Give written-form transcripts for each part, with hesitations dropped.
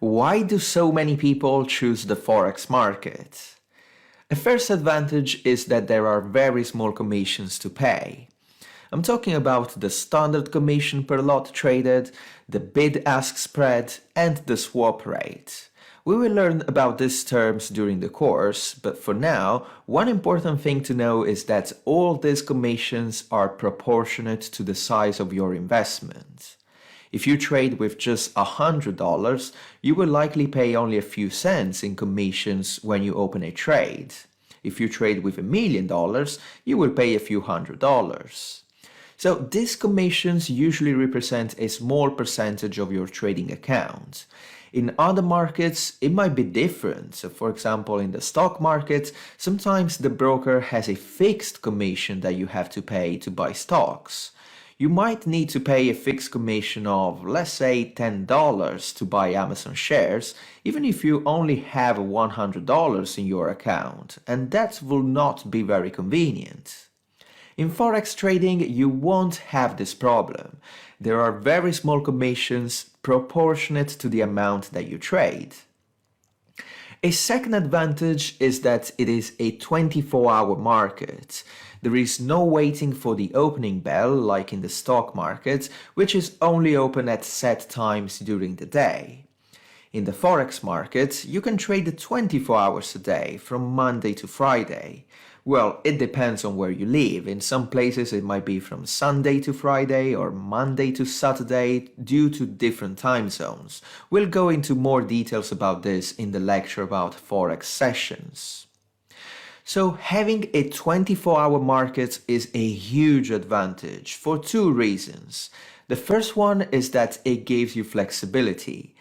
Why do so many people choose the Forex market? A first advantage is that there are very small commissions to pay. I'm talking about the standard commission per lot traded, the bid-ask spread, and the swap rate. We will learn about these terms during the course, but for now, one important thing to know is that all these commissions are proportionate to the size of your investment. If you trade with just $100, you will likely pay only a few cents in commissions when you open a trade. If you trade with $1 million, you will pay a few $100s. So these commissions usually represent a small percentage of your trading account. In other markets, it might be different. So for example, in the stock market, sometimes the broker has a fixed commission that you have to pay to buy stocks. You might need to pay a fixed commission of, let's say, $10 to buy Amazon shares, even if you only have $100 in your account, and that will not be very convenient. In Forex trading, you won't have this problem. There are very small commissions proportionate to the amount that you trade. A second advantage is that it is a 24-hour market. There is no waiting for the opening bell like in the stock market, which is only open at set times during the day. In the Forex market, you can trade 24 hours a day from Monday to Friday. Well, it depends on where you live. In some places it might be from Sunday to Friday or Monday to Saturday due to different time zones. We'll go into more details about this in the lecture about Forex sessions. So having a 24-hour market is a huge advantage for two reasons. The first one is that it gives you flexibility.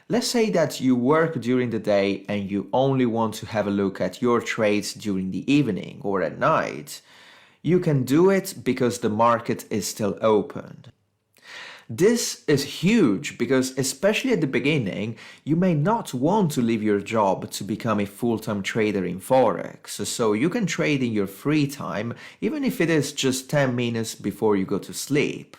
Let's say that you work during the day and you only want to have a look at your trades during the evening or at night. You can do it because the market is still open. This is huge because, especially at the beginning, you may not want to leave your job to become a full-time trader in Forex, so you can trade in your free time even if it is just 10 minutes before you go to sleep.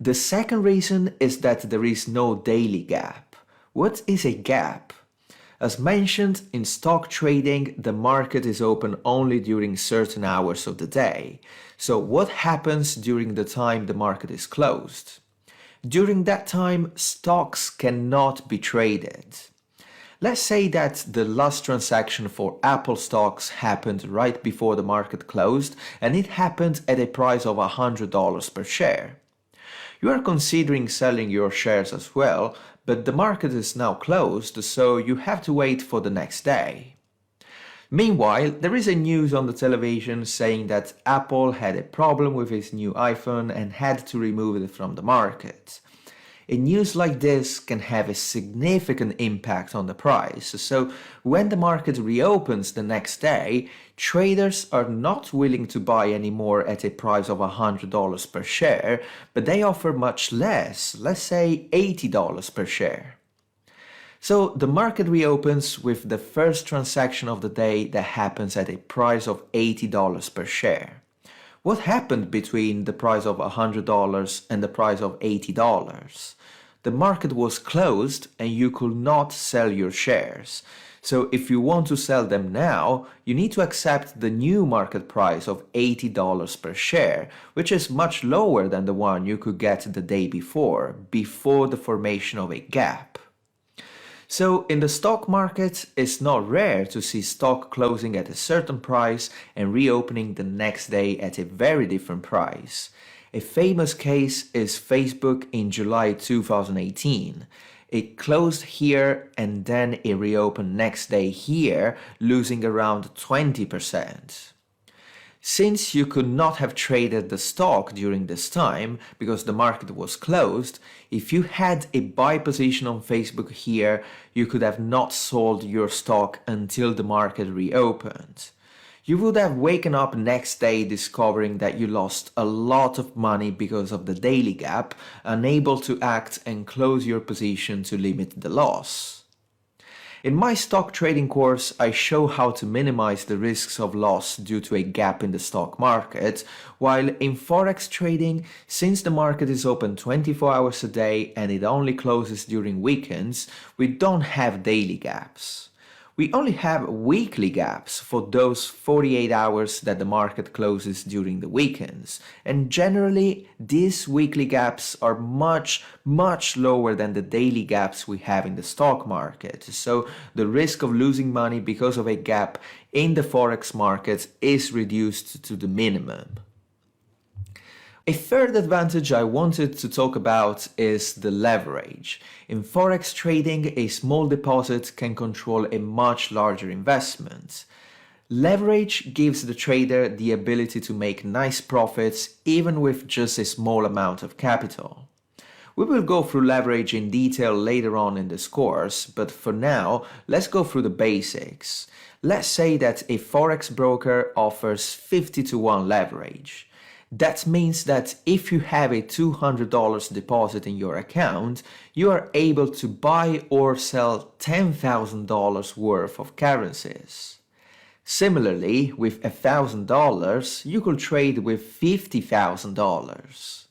The second reason is that there is no daily gap. What is a gap? As mentioned, in stock trading, the market is open only during certain hours of the day. So what happens during the time the market is closed? During that time, stocks cannot be traded. Let's say that the last transaction for Apple stocks happened right before the market closed, and it happened at a price of $100 per share. You are considering selling your shares as well, but the market is now closed, so you have to wait for the next day. Meanwhile, there is a news on the television saying that Apple had a problem with its new iPhone and had to remove it from the market. A news like this can have a significant impact on the price, so when the market reopens the next day, traders are not willing to buy anymore at a price of $100 per share, but they offer much less, let's say $80 per share. So the market reopens with the first transaction of the day that happens at a price of $80 per share. What happened between the price of $100 and the price of $80? The market was closed and you could not sell your shares. So if you want to sell them now, you need to accept the new market price of $80 per share, which is much lower than the one you could get the day before the formation of a gap. So in the stock market, it's not rare to see stock closing at a certain price and reopening the next day at a very different price. A famous case is Facebook in July 2018. It closed here and then it reopened next day here, losing around 20%. Since you could not have traded the stock during this time because the market was closed, if you had a buy position on Facebook here, you could have not sold your stock until the market reopened. You would have waken up next day discovering that you lost a lot of money because of the daily gap, unable to act and close your position to limit the loss. In my stock trading course, I show how to minimize the risks of loss due to a gap in the stock market, while in forex trading, since the market is open 24 hours a day and it only closes during weekends, we don't have daily gaps. We only have weekly gaps for those 48 hours that the market closes during the weekends, and generally these weekly gaps are much lower than the daily gaps we have in the stock market, so the risk of losing money because of a gap in the forex market is reduced to the minimum. A third advantage I wanted to talk about is the leverage. In forex trading, a small deposit can control a much larger investment. Leverage gives the trader the ability to make nice profits even with just a small amount of capital. We will go through leverage in detail later on in this course, but for now, let's go through the basics. Let's say that a forex broker offers 50-to-1 leverage. That means that if you have a $200 deposit in your account, you are able to buy or sell $10,000 worth of currencies. Similarly, with $1,000, you could trade with $50,000.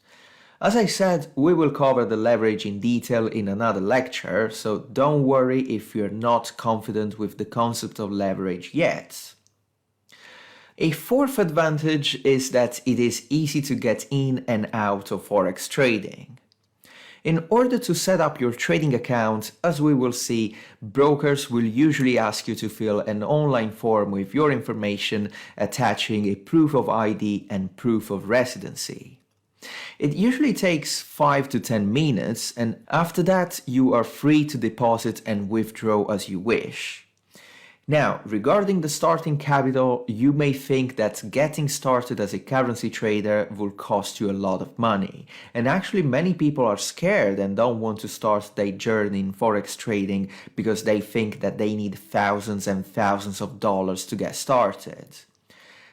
As I said, we will cover the leverage in detail in another lecture, so don't worry if you're not confident with the concept of leverage yet. A fourth advantage is that it is easy to get in and out of forex trading. In order to set up your trading account, as we will see, brokers will usually ask you to fill an online form with your information attaching a proof of ID and proof of residency. It usually takes 5 to 10 minutes, and after that you are free to deposit and withdraw as you wish. Now, regarding the starting capital, you may think that getting started as a currency trader will cost you a lot of money. And actually many people are scared and don't want to start their journey in forex trading because they think that they need thousands and thousands of dollars to get started.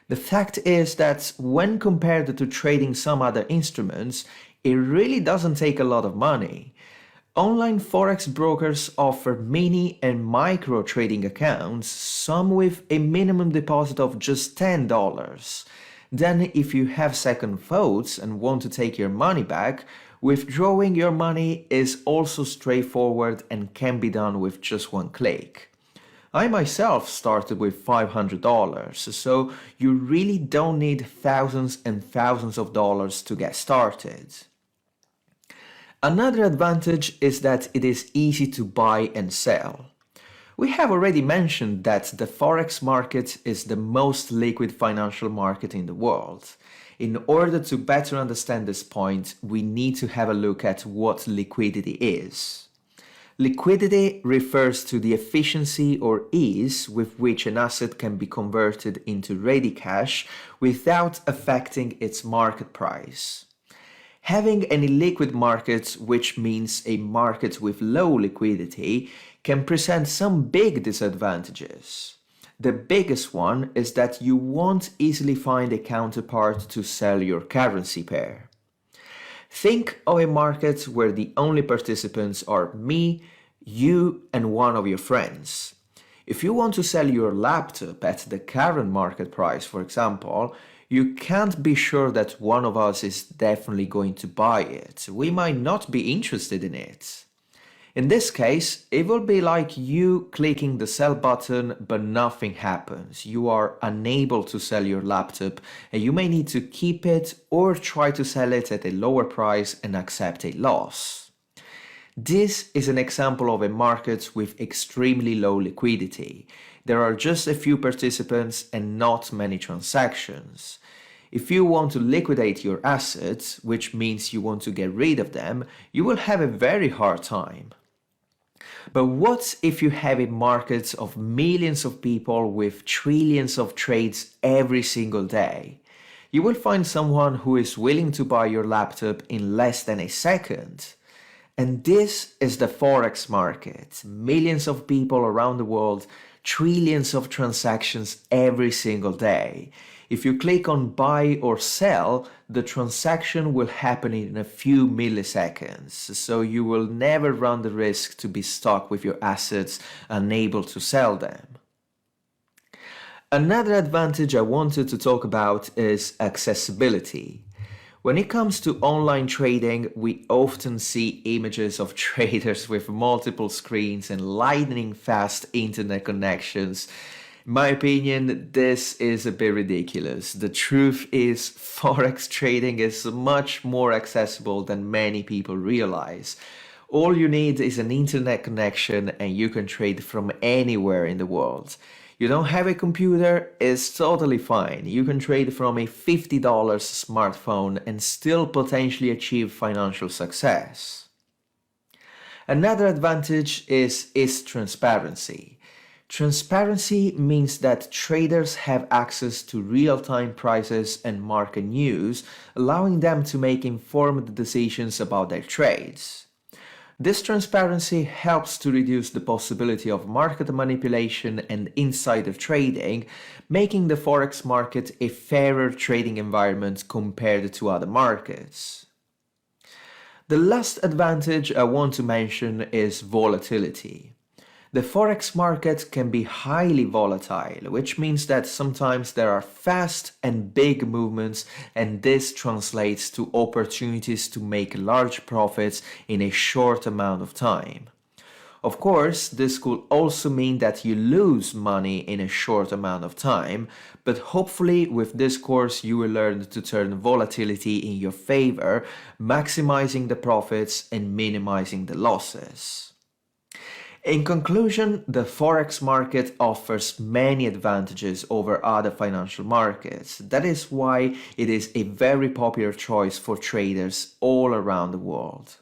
The fact is that when compared to trading some other instruments, it really doesn't take a lot of money. Online forex brokers offer mini and micro trading accounts, some with a minimum deposit of just $10. Then if you have second thoughts and want to take your money back, withdrawing your money is also straightforward and can be done with just one click. I myself started with $500, so you really don't need thousands and thousands of dollars to get started. Another advantage is that it is easy to buy and sell. We have already mentioned that the forex market is the most liquid financial market in the world. In order to better understand this point, we need to have a look at what liquidity is. Liquidity refers to the efficiency or ease with which an asset can be converted into ready cash without affecting its market price. Having an illiquid market, which means a market with low liquidity, can present some big disadvantages. The biggest one is that you won't easily find a counterpart to sell your currency pair. Think of a market where the only participants are me, you, and one of your friends. If you want to sell your laptop at the current market price, for example, you can't be sure that one of us is definitely going to buy it. We might not be interested in it. In this case, it will be like you clicking the sell button but nothing happens. You are unable to sell your laptop and you may need to keep it or try to sell it at a lower price and accept a loss. This is an example of a market with extremely low liquidity. There are just a few participants and not many transactions. If you want to liquidate your assets, which means you want to get rid of them, you will have a very hard time. But what if you have a market of millions of people with trillions of trades every single day? You will find someone who is willing to buy your laptop in less than a second. And this is the forex market. Millions of people around the world, trillions of transactions every single day. If you click on buy or sell, the transaction will happen in a few milliseconds, so you will never run the risk to be stuck with your assets unable to sell them. Another advantage I wanted to talk about is accessibility. When it comes to online trading, we often see images of traders with multiple screens and lightning-fast internet connections. In my opinion, this is a bit ridiculous. The truth is, Forex trading is much more accessible than many people realize. All you need is an internet connection and you can trade from anywhere in the world. You don't have a computer, it's totally fine. You can trade from a $50 smartphone and still potentially achieve financial success. Another advantage is transparency. Transparency means that traders have access to real-time prices and market news, allowing them to make informed decisions about their trades. This transparency helps to reduce the possibility of market manipulation and insider trading, making the Forex market a fairer trading environment compared to other markets. The last advantage I want to mention is volatility. The Forex market can be highly volatile, which means that sometimes there are fast and big movements, and this translates to opportunities to make large profits in a short amount of time. Of course, this could also mean that you lose money in a short amount of time, but hopefully with this course you will learn to turn volatility in your favor, maximizing the profits and minimizing the losses. In conclusion, the Forex market offers many advantages over other financial markets. That is why it is a very popular choice for traders all around the world.